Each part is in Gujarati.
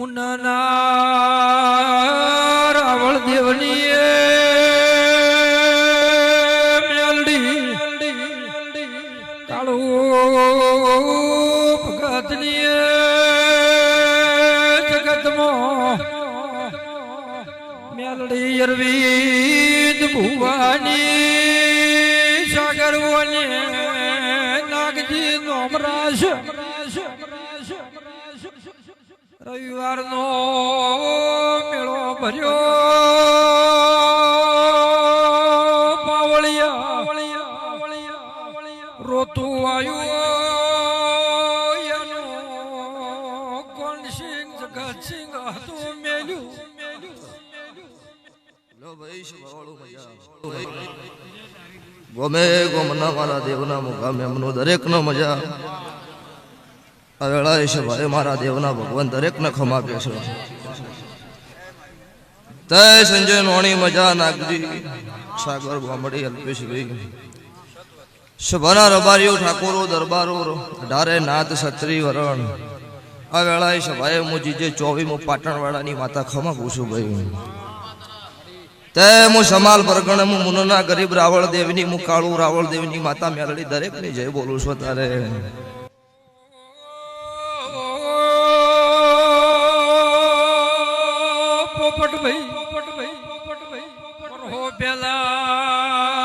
મુન્નાના રાવળ દેવની મેલડી કાળો ભગતની જગતમાં મેલડી અરવિંદ ભુવાની સાગરવને નાગજી નોમરાશ રવિવારનો મેળો ભર્યો પાવળિયા રોતું આવ્યું કોણ સિંહ જગતસિંહ હતું મેલ્યું ગમે ગમના મારા દેવના મુકામે એમનો દરેકનો મજા આ વેળાએ છે ભાઈ મારા દેવના ભગવાન દરેકને ખમાપે છે તય સંજય નોણી મજા નાગજી સાગર ગામડી અલ્પેશભાઈ સભાના રબારીઓ ઠાકોરો દરબારો ઢારે નાથ છત્રી વરણ આ વેળાએ છે ભાઈ હું જીજે 24 પાટણવાળાની માતા ખમા પૂછું ભાઈ તે હું સમાલ પરગણે હું મુનના ગરીબ રાવળ દેવની હું કાળું રાવળ દેવની માતા મેલડી દરેકની જય બોલું છું તારે પોપટભાઈ હો પેલા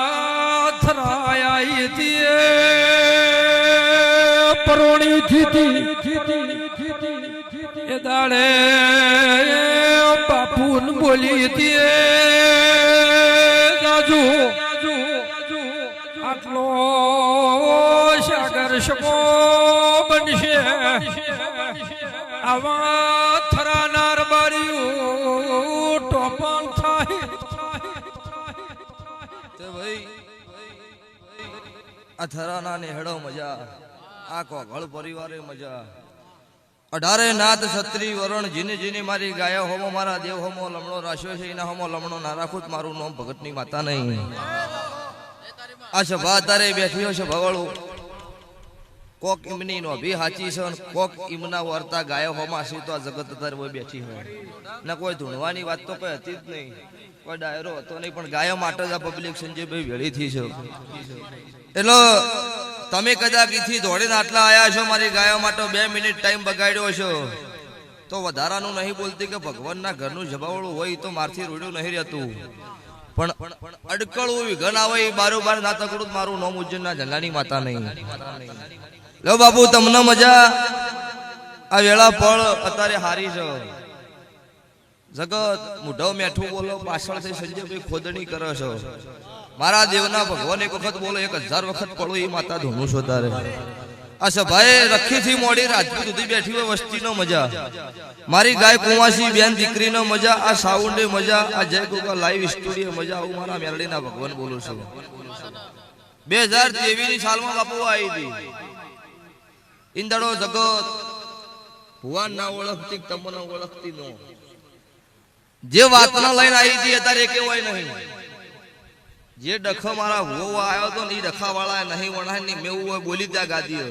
થરાયા હતી પરોણી થીતી એ દાડે બાપુન બોલી હતી રાજુ આટલો સાગર શકો બનશે આવા થરાનાર બારીઓ ટોપણ થાય તે ભાઈ આ થરાના ને હેડો મજા આ કોગળ પરિવારે મજા 18 નાથ છત્રી વરણ જીને જીને મારી ગાયા હોમો મારા દેવ હોમો લમણો રાખ્યો છે એના હોમો લમણો ના રાખું મારું નામ ભગતની માતા નહીં આ સભા તારે બેઠી છે ભવળું કોક ઇમની નો ભી હાચી છે કોક ઇમના વર્તા ગાયો હોમા છે તો આ જગત તારે હોય બેઠી હોય ના કોઈ ધૂણવાની વાત તો કોઈ હતી જ નહીં કોઈ ડાયરો હતો નહીં પણ ગાયો માટે જ આ પબ્લિક સંજયભાઈ વેળી થઈ છે એટલે તમે કદાચ ઈથી દોડીને આટલા આયા છો મારી ગાયો માટે 2 મિનિટ ટાઈમ બગાડ્યો છો તો વધારાનું નહીં બોલતી કે ભગવાનના ઘરનું જબાવળું હોય તો મારથી રોડ્યું નહીં રહેતું પણ અડકળું વિઘન આવે બારોબાર ના તકડું મારું નોમ ઉજ્જૈનના ઝંડાની માતા નહીં લો બાપુ તમને મજા આ વેળા પળ અત્યારે હારી છે જગત મુઢો મેઠું બોલો પાછળથી સંજયભાઈ ખોદણી કરે છો મારા દેવના ભગવાન એક વખત બોલો 1000 વખત પડો એ માતા ધૂનું છો તારે આ સભાએ રખીથી મોડી રાજપૂત સુધી બેઠી હોય વસ્તીનો મજા મારી ગાય કુંવાસી બેન દીકરીનો મજા આ સાઉન્ડે મજા આ જય ગોગા લાઈવ સ્ટુડિયો મજા હું મારા મેલડીના ભગવાન બોલું છું 2023 ની સાલમાં બાપુ આવી હતી ઇંદડો જગત ભુવાન ના ઓળખતી તમને ઓળખતી નો જે વાતના લઈને આવી હતી અત્યારે કેવું હોય નહીં જે ડખો મારા હોવો આવ્યો તો ને એ ડખા વાળા નહીં વણાની મેં એવું બોલી ત્યાં ગાદી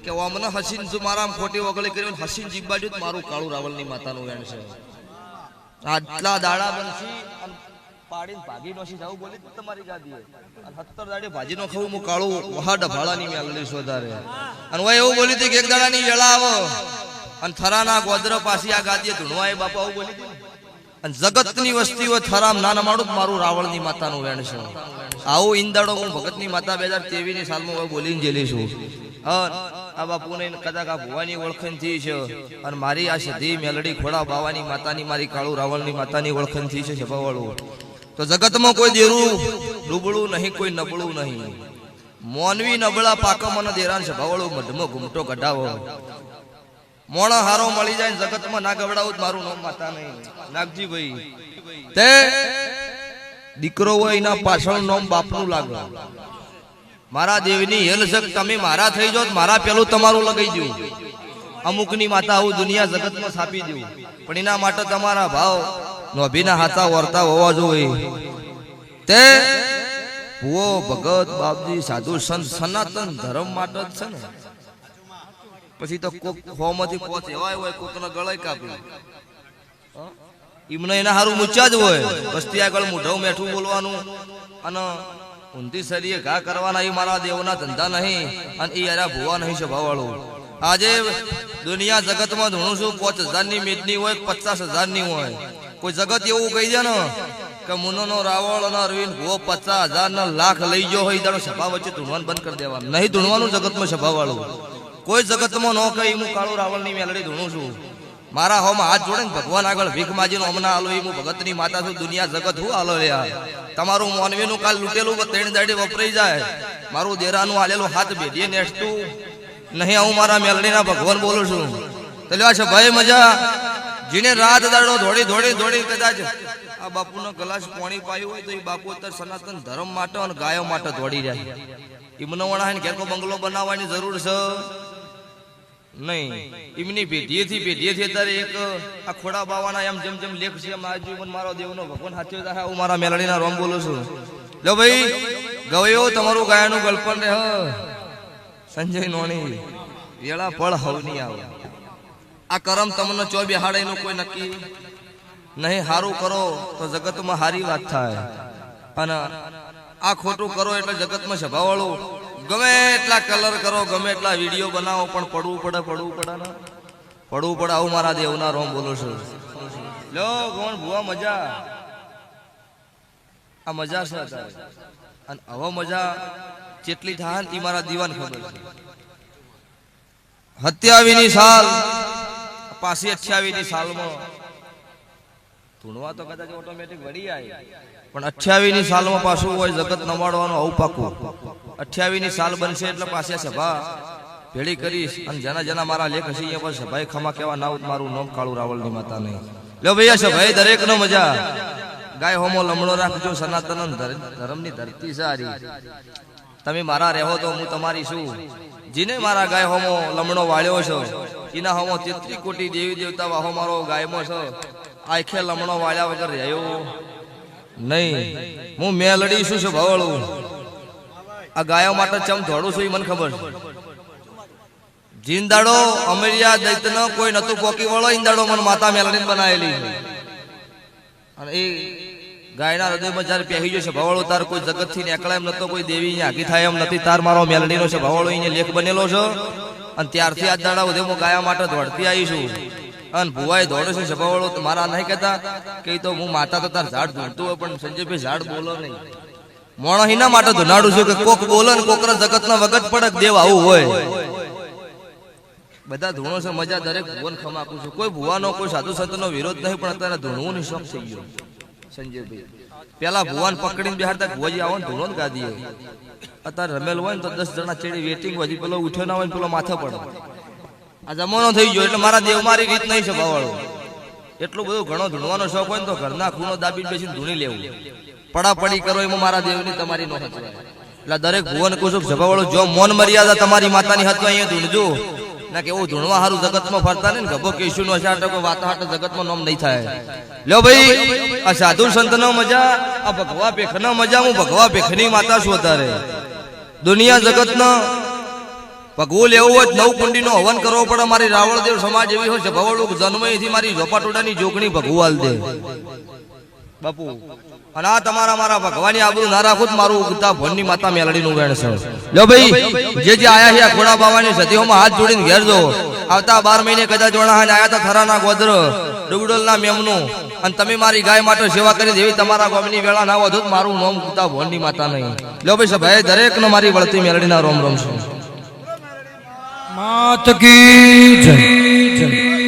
કે અમને હસીન જો મારા ખોટી વગળી કર્યું હસીન જીબાડ્યું મારું કાળું રાવળની માતાનું વેણ છે આટલા દાડા બનશી પાડીને ભાગી નોશી જાવ બોલી તમારી ગાદી 70 દાડે ભાજીનો ખાવું હું કાળું વહા ડભાળાની મેલડી સોધારે અને હું એવું બોલી હતી કે એક દાડાની વેળા આવો અને થરાના ગોદર પાછી આ ગાદીએ ધૂણવાય બાપા આવું બોલી હતી અને જગતની વસ્તી હોય થરામ નાના માડું મારું રાવળની માતાનું વેણ છે આવું ઈંદાડો હું ભગતની માતા 2023 ની સાલમાં બોલીને જેલી છું આ બાપુને કદાચ આ ભુવાની ઓળખણ થી છે અને મારી આ સધી મેલડી ખોડા બાવાની માતાની મારી કાળું રાવળની માતાની ઓળખણ થી છે સભાવાળું તો જગતમાં કોઈ દેરું ડૂબળું નહીં કોઈ નબળું નહીં મોનવી નબળા પાકા મને દેરાન સભાવાળું મઢમાં ઘૂમટો કઢાવો મોણા હારો મળી જાય જગતમાં ના ગવડાવું મારું નામ માતા નહીં નાગજીભાઈ તે દીકરો હોય એના પાછળ નામ બાપનું લાગે મારા દેવની હેલ શક તમે મારા થઈ જાવ મારા પેલું તમારું લગાઈ દઉં અમુકની માતા આવું દુનિયા જગતમાં છાપી દઉં પણ એના માટે તમારા ભાવ નોભીના હાથા વર્તા હોવા જોઈએ તે ભુવો ભગત બાપજી સાધુ સંત સનાતન ધર્મ માટે જ છે ને પછી તો કોક હોમાંથી પોત એવાય હોય કોકનો ગળાય કાપી એમને એના હારું મૂચ્યા જ હોય વસ્તી આગળ મોઢું મેઠું બોલવાનું અને ઊંધી શરીરે ઘા કરવાના એ મારા દેવના ધંધા નહીં અને એ યારા ભુવા નહીં સ્વભાવવાળું આજે દુનિયા જગતમાં ધૂણું છું 5,000 ની મેદની હોય 50,000 ની હોય કોઈ જગત એવું કહી દે ને કે મુનોનો રાવળ અને અરવિંદ ભુવો 50,000 ના લાખ લઈ ગયો હોય દાડો સભા વચ્ચે ધૂણવાનું બંધ કરી દેવાનું નહીં ધૂણવાનું જગતમાં સ્વભાવવાળું કોઈ જગતમાં ન કહી હું કાળું રાવળની મેલડી ધૂણું છું મારા હોમાં હાથ જોડે ને ભગવાન આગળ ભીખ માજીનો હમણાં આલો હું ભગતની માતા છું દુનિયા જગત હું આલો યાર તમારું મોનવીનું કાલ લૂટેલું 3 દાડી વપરાઈ જાય મારું દેરાનું આલેલું હાથ બેડીએ નેસતું નહીં હું મારા મેલડીના ભગવાન બોલું છું તો લ્યો છે ભાઈ મજા જીને રાત દાડો દોડી કદાચ આ બાપુનો ગ્લાસ પાણી પાયું હોય તો એ બાપુ અત્યારે સનાતન ધર્મ માટે અને ગાયો માટે દોડી રહ્યા એમનો વણા ઘેર કો બંગલો બનાવવાની જરૂર છે નહીં એમની પેઢીએથી અત્યારે એક આ ખોડા બાવાના એમ જેમ લેખ છે એમ આજીવન મારો દેવનો ભગવાન હાથે થાય હું મારા મેલડીના રોમ બોલું છું લો ભાઈ ગવયો તમારું ગાયાનું ગલ્પન રે સંજય નોણી વેળા ફળ હવની આવે આ કરમ તમને ચો બેહાડે એનું કોઈ નક્કી નહીં હારું કરો તો જગતમાં હારી વાત થાય અને આ ખોટું કરો એટલે જગતમાં સ્વભાવવાળું ગમે એટલા કલર કરો ગમે એટલા વિડીયો બનાવો પણ પડવું પડે આવું મારા દેવના રોમ બોલું છું લો કોણ ભુવા મજા આ મજા છે અત્યારે અને હવે મજા જેટલી થાય ને મારા દીવાન ખબર છે 27ની સાલ પાછી 28ની સાલમાં ધૂણવા તો કદાચ ઓટોમેટિક વળી આવી પણ 28ની સાલમાં પાછું હોય જગત નમાડવાનું આવું પાકું 28ની સાલ બનશે એટલે પાછી સભા ભેળી કરીશ અને જેના મારા લેખ હશે અહીંયા પર સભાએ ખમા કેવા નાવ મારું નામ કાળું રાવળની માતા નહીં લ્યો ભૈયા સભાએ દરેક નો મજા ગાય હોમો લમણો રાખજો સનાતન ધર્મની ધરતી સારી તમે મારા રહેવો તો હું તમારી છું જીને મારા ગાય હોમો લમણો વાળ્યો છો એના હોમો 33 કોટી દેવી દેવતા વાહો મારો ગાયમાં છો આખે લમણો વાળ્યા વગર રહ્યો નહીં હું મેલડી છું સ્વભાવવાળું આ ગાયો માટે ચમ દોડું છું એ મને ખબર છે જીંદાડો અમેરિયા દૈત્યનો કોઈ નતું પોકી વાળો ઈંદાડો મને માતા મેલડીને બનાવેલી અને એ ગાયના હૃદયમાં જયારે પહેરી જશે ભવાળો તાર કોઈ જગત થી નીકળે એમ નતો કોઈ દેવી આખી થાય એમ નથી તાર મારો મેલડીનો છે ભવાળો અહીંયા લેખ બનેલો છે અને ત્યારથી આ દાડા સુધી હું ગાયા માટે દોડતી આવી છું અને ભુવાએ દોડે છે ભવાળો મારા નહીં કહેતા કે તો હું માતા તો તાર ઝાડ ધૂણતું હોય પણ સંજયભાઈ ઝાડ બોલો નહીં મોણો હિના માટે ધુનાડું છું કે કોક બોલો ને કોકરા જગતના વગત પડક દેવ આવું હોય બધા ધૂણો છે મજા દરેક ભુવન ખમાકું છું કોઈ ભુવાનો કોઈ સાધુ સંતનો વિરોધ નહીં પણ અત્યારે ધૂણવું ની શોખ થઈ ગયો સંજયભાઈ પેલા ભુવાન પકડીને બેહાડતા ભુવાજી આવો ને ધૂણો જ ગાદીએ અત્યારે રમેલ હોય ને તો 10 જણા ચેડી વેટિંગ હજી પેલો ઉઠ્યો ના હોય ને પેલો માથે પડે આ જમાનો થઈ ગયો એટલે મારા દેવ મારી રીત નહીં છે ભાવાળો એટલું બધું ઘણો ધૂણવાનો શોખ હોય ને તો ઘરના ખૂણો દાબીને બેસીને ધૂણી લેવું પડાપડી કરો એમાં મારા દેવની તમારી નો હચવાય એટલે દરેક ભુવન કુસુમ સભાવાળો જો મોન મર્યાદા તમારી માતાની હચવા અહીંયા ધૂણજો ના કે એવું ધૂણવા હારું જગતમાં ફરતા ને ગભો કેશુ નો વાત હાટ જગતમાં નામ નહીં થાય લ્યો ભાઈ આ સાધુ સંત નો મજા આ ભગવા પેખ નો મજા હું ભગવા પેખની માતા છું અત્યારે દુનિયા જગત નો ભગવું લેવું હોય 9 કુંડી નો હવન કરવો પડે મારી રાવળદેવ સમાજ એવી હોય છે ભવળું જન્મથી મારી ઝોપાટોડાની જોગણી ભગવું હાલ દે બાપુ અને આ તમારા મારા ભગવાનની આબરૂ ના રાખો મારું ઉગતા ભણની માતા મેલડીનું વેણ છે લ્યો ભાઈ જે આયા છે ખોડા બાવાની સદીઓમાં હાથ જોડીને ઘેર જો આવતા 12 મહિને કદાચ જોણા આયા હતા થરાના ગોદર ડુગડોલના મેમનું અને તમે મારી ગાય માટે સેવા કરી દેવી તમારા ગોમની વેળા ના વધુ મારું નામ ઉગતા ભણની માતા નહીં લ્યો ભાઈ સભાએ દરેક નો મારી વળતી મેલડીના રોમ રોમ છે માત કી જય